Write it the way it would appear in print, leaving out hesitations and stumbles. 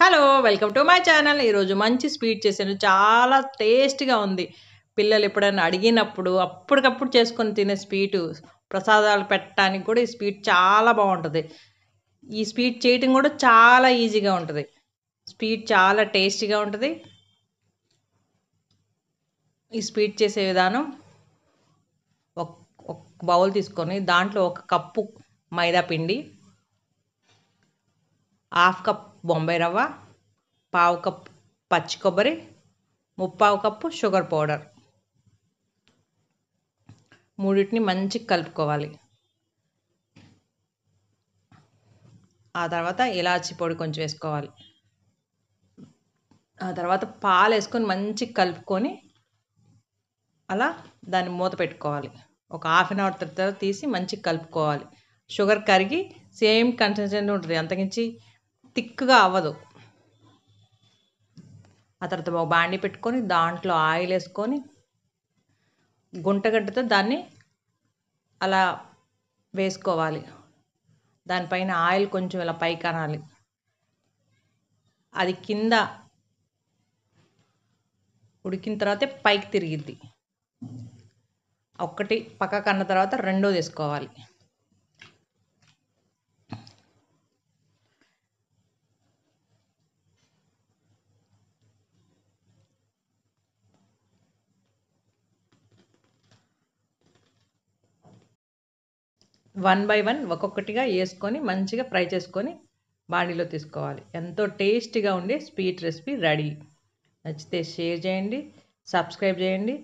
Hello! Welcome to my channel. ఈరోజు మంచి sweet చేశాను. చాలా టేస్ట్‌గా ఉంది. పిల్లలు ఎప్పుడైనా అడిగినప్పుడు అప్పటికప్పుడు చేసుకొని తినే స్వీటు. ప్రసాదాలు పెట్టడానికి కూడా ఈ స్వీట్ చాలా బావుంటది. ఈ స్వీట్ చేయటం కూడా చాలా ఈజీగా ఉంటది. స్వీట్ చాలా టేస్టీగా ఉంటది. ఈ స్వీట్ చేసే విధానం ఒక ఒక బౌల్ తీసుకొని దాంట్లో ఒక కప్పు మైదా పిండి, హాఫ్ కప్ బొంబాయి రవ్వ, పావు కప్ పచ్చి కొబ్బరి, ముప్పావు కప్పు షుగర్ పౌడర్ మూడిటిని మంచిగా కలుపుకోవాలి. ఆ తర్వాత ఇలాచి పొడి కొంచెం వేసుకోవాలి. ఆ తర్వాత పాలేసుకొని మంచిగా కలుపుకొని అలా దాన్ని మూత పెట్టుకోవాలి. ఒక హాఫ్ అన్ అవర్ తర్వాత తీసి మంచిగా కలుపుకోవాలి. షుగర్ కరిగి సేమ్ కన్సిస్టెన్సీ ఉంటుంది. అంతకించి థిక్‌గా అవ్వదు. ఆ తర్వాత ఒక బాండీ పెట్టుకొని దాంట్లో ఆయిల్ వేసుకొని గుంటగడ్డతో దాన్ని అలా వేసుకోవాలి. దానిపైన ఆయిల్ కొంచెం ఇలా పైకి అనాలి. అది కింద ఉడికిన తర్వాతే పైకి తిరిగిద్ది. ఒక్కటి పక్కకు అన్న తర్వాత రెండోది వేసుకోవాలి. వన్ బై వన్ ఒక్కొక్కటిగా వేసుకొని మంచిగా ఫ్రై చేసుకొని బాండీలో తీసుకోవాలి. ఎంతో టేస్టీగా ఉండే స్వీట్ రెసిపీ రెడీ. నచ్చితే షేర్ చేయండి, సబ్స్క్రైబ్ చేయండి.